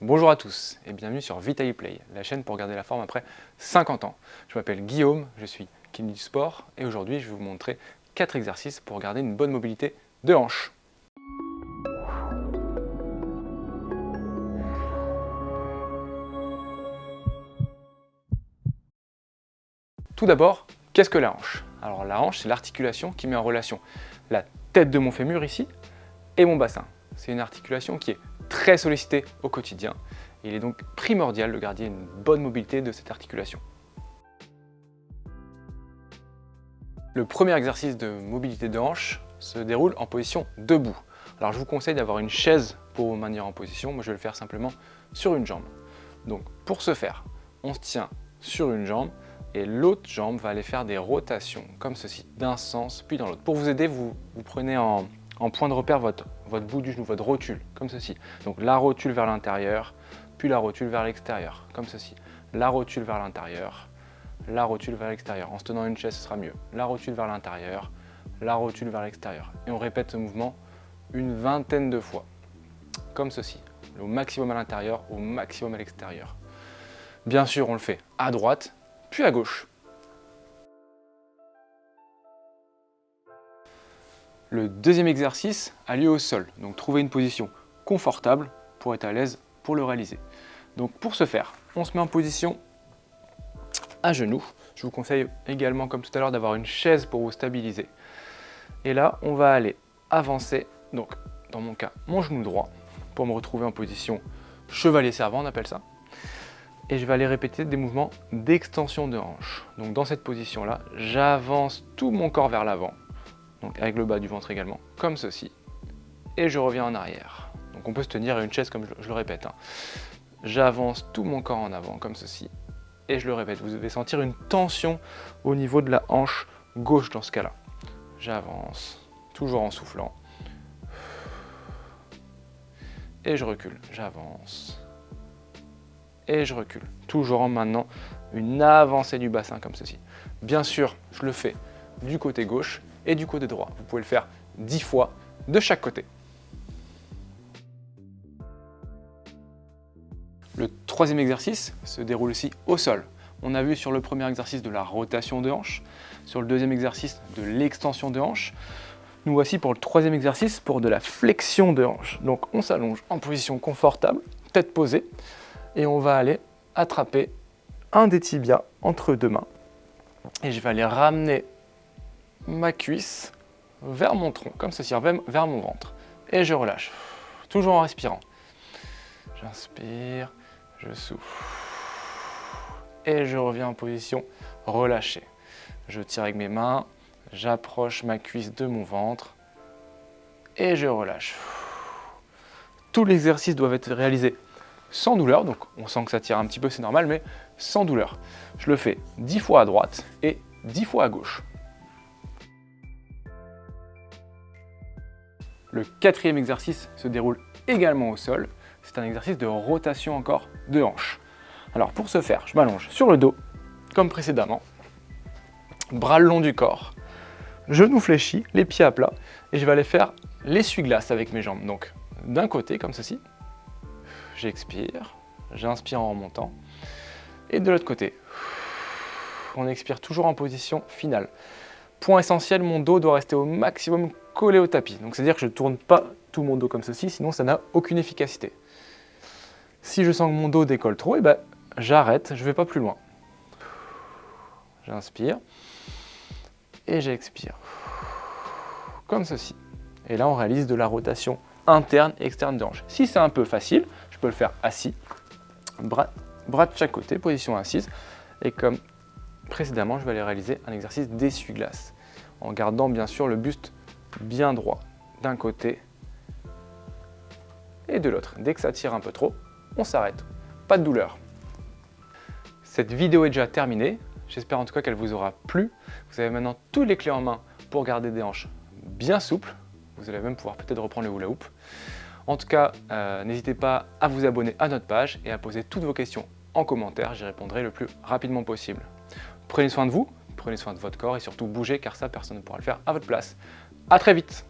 Bonjour à tous et bienvenue sur Vitaliplay, la chaîne pour garder la forme après 50 ans. Je m'appelle Guillaume, je suis kiné du sport et aujourd'hui je vais vous montrer 4 exercices pour garder une bonne mobilité de hanche. Tout d'abord, qu'est-ce que la hanche? Alors la hanche, c'est l'articulation qui met en relation la tête de mon fémur ici et mon bassin. C'est une articulation qui est très sollicitée au quotidien. Il est donc primordial de garder une bonne mobilité de cette articulation. Le premier exercice de mobilité de hanche se déroule en position debout. Alors je vous conseille d'avoir une chaise pour vous maintenir en position. Moi je vais le faire simplement sur une jambe. Donc pour ce faire, on se tient sur une jambe et l'autre jambe va aller faire des rotations comme ceci, d'un sens puis dans l'autre. Pour vous aider, vous prenez en point de repère votre bout du genou, votre rotule, comme ceci. Donc la rotule vers l'intérieur, puis la rotule vers l'extérieur, comme ceci. La rotule vers l'intérieur, la rotule vers l'extérieur. En se tenant une chaise, ce sera mieux. La rotule vers l'intérieur, la rotule vers l'extérieur. Et on répète ce mouvement une vingtaine de fois, comme ceci. Au maximum à l'intérieur, au maximum à l'extérieur. Bien sûr, on le fait à droite, puis à gauche. Le deuxième exercice a lieu au sol. Donc trouvez une position confortable pour être à l'aise pour le réaliser. Donc pour ce faire, on se met en position à genoux. Je vous conseille également, comme tout à l'heure, d'avoir une chaise pour vous stabiliser. Et là, on va aller avancer, donc dans mon cas, mon genou droit, pour me retrouver en position chevalier servant, on appelle ça. Et je vais aller répéter des mouvements d'extension de hanche. Donc dans cette position-là, j'avance tout mon corps vers l'avant, donc avec le bas du ventre également, comme ceci. Et je reviens en arrière. Donc on peut se tenir à une chaise comme je le répète. J'avance tout mon corps en avant, comme ceci. Et je le répète, vous devez sentir une tension au niveau de la hanche gauche dans ce cas-là. J'avance, toujours en soufflant. Et je recule, j'avance. Et je recule, toujours en maintenant une avancée du bassin comme ceci. Bien sûr, je le fais du côté gauche et du côté droit. Vous pouvez le faire 10 fois de chaque côté. Le troisième exercice se déroule aussi au sol. On a vu sur le premier exercice de la rotation de hanche, sur le deuxième exercice de l'extension de hanche. Nous voici pour le troisième exercice pour de la flexion de hanche. Donc on s'allonge en position confortable, tête posée, et on va aller attraper un des tibias entre deux mains. Et je vais aller ramener ma cuisse vers mon tronc, comme ceci, vers mon ventre. Et je relâche, toujours en respirant. J'inspire, je souffle. Et je reviens en position relâchée. Je tire avec mes mains, j'approche ma cuisse de mon ventre et je relâche. Tous les exercices doivent être réalisés sans douleur, donc on sent que ça tire un petit peu, c'est normal, mais sans douleur. Je le fais 10 fois à droite et 10 fois à gauche. Le quatrième exercice se déroule également au sol. C'est un exercice de rotation encore de hanche. Alors pour ce faire, je m'allonge sur le dos, comme précédemment, bras le long du corps, genoux fléchis, les pieds à plat, et je vais aller faire l'essuie-glace avec mes jambes. Donc d'un côté, comme ceci, j'expire, j'inspire en remontant, et de l'autre côté, on expire toujours en position finale. Point essentiel, mon dos doit rester au maximum collé au tapis. Donc c'est-à-dire que je ne tourne pas tout mon dos comme ceci, sinon ça n'a aucune efficacité. Si je sens que mon dos décolle trop, j'arrête, je ne vais pas plus loin. J'inspire et j'expire, comme ceci. Et là, on réalise de la rotation interne et externe de hanche. Si c'est un peu facile, je peux le faire assis, bras de chaque côté, position assise. Et comme précédemment, je vais aller réaliser un exercice d'essuie-glace, en gardant bien sûr le buste bien droit d'un côté et de l'autre. Dès que ça tire un peu trop, on s'arrête. Pas de douleur. Cette vidéo est déjà terminée. J'espère en tout cas qu'elle vous aura plu. Vous avez maintenant toutes les clés en main pour garder des hanches bien souples. Vous allez même pouvoir peut-être reprendre le hula hoop. En tout cas, n'hésitez pas à vous abonner à notre page et à poser toutes vos questions en commentaire. J'y répondrai le plus rapidement possible. Prenez soin de vous, prenez soin de votre corps et surtout bougez car ça, personne ne pourra le faire à votre place. À très vite!